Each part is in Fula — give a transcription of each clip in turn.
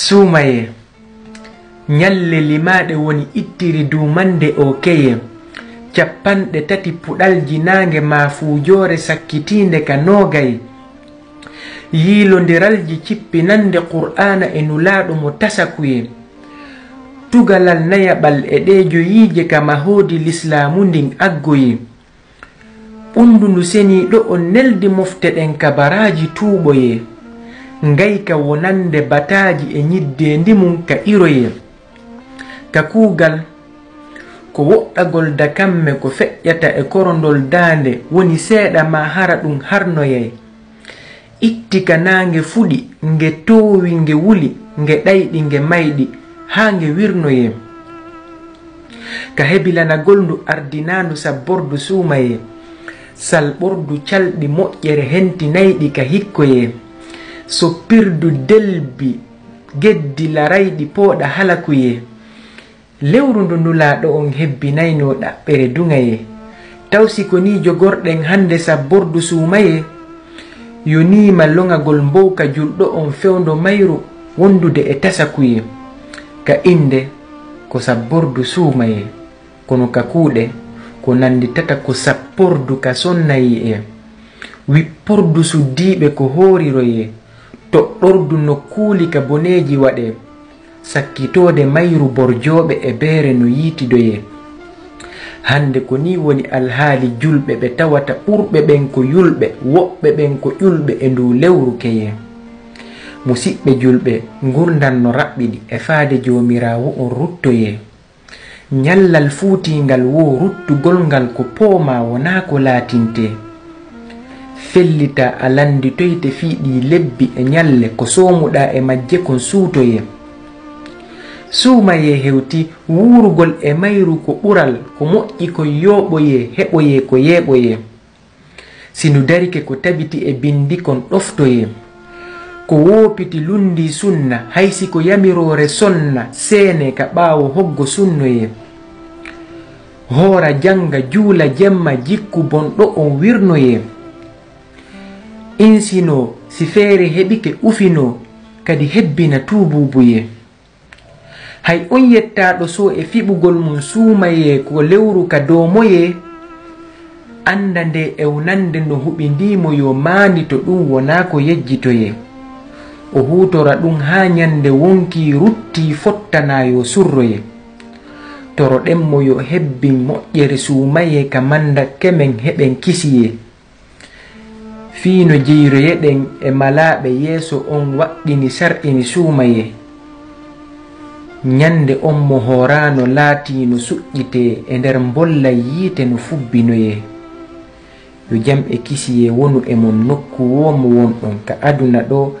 suumaye nyalle limaɗe woni ittiri dumande o keye capanɗe tati puɗalji nange ma fuujore sakkitinde ka nogay yiilondiralji cippinande qur'ana e nulaɗo mo tasakuye tugalal nayaɓal e ɗejo yiije ka mahodi l'islamu ndin aggoye ɓundu ndu seni ɗo on neldi mofteɗen ka baraji tuuɓoye ngay ka wonande bataji e ñidde ndimum ka iroye ka kuugal ko woɗɗagol dakamme ko feƴƴata e korondol dande woni seeɗa ma hara ɗum harnoyay itti ka nange fuɗi nge towi nge wuli nge ɗayɗi nge mayɗi ha nge wirnoye ka hebilanagol ndu ardinandu sabbordu suumaye salɓordu calɗi moƴƴere hentinayɗi ka hikkoye soppirdu delbi geddi larayɗi pooɗa halakuye lewru ndu nulaɗo on hebbinayno ɗaɓɓere dungaye tawsi ko ni jogorɗen hande sabbordu suumaye yonima longagol mbowka julɗo on fewndo mayru wondude e tasakuye ka inde ko sabbordu suumaye kono ka kuuɗe ko nanditata ko sappordu ka sonnayi e wippordu suddiɓe ko horiroye toɗɗordu nokkuuli ka boneji waɗe sakkitode mayru borjoɓe e beere no yiitidoye hande ko ni woni alhaali julɓe ɓe tawata ɓurɓe ɓen ko yulɓe woɓɓe ɓen ko ƴulɓe e ndu lewru keye musidɓe julɓe gurdan no raɓɓiɗi e faade jomirawo on ruttoye nyallal fuutingal wo ruttugol ngal ko pooma wona ko laatinte fellita a landitoyte fiiɗi lebbi e nyalle ko somuɗa e majje kon suutoye suumaye hewti wurugol e mayru ko ɓural ko moƴƴi ko yoɓoye heɓoye ko yeɓoye sinu darike ko tabiti e bindi kon ɗoftoye ko woopiti lundi sunna haysi ko yamirore sonna seene ka ɓaawo hoggo sunnoye hoora janga juula jemma jikku bonɗo on wirnoye insino si feere heɓike ufino kadi hebbina tuububuye hay on yettaɗo so e fiɓugol mum suumaye ko lewru ka domoye anda nde ewnande no huɓindimo yo maandi to ɗum wona ko yejjitoye o hutora ɗum ha nyande wonki rutti fottanayo surroye toro ɗemmo yo hebbin moƴƴere suumaye ka manda kemen heɓen kisiye fiino jeyroyeɗen e malaɓe yeeso on waɗɗini sarɗini suumaye nyande on mo horano laatino suƴƴite e nder mbolla yiite no fubbinoye yo jam e kisiye wonu e mon nokku womo wonɗon ka aduna ɗo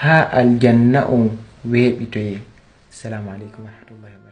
ha aljanna on weeɓitoye. Assalamu aleykum wa rahmatullahi wa barakatuh.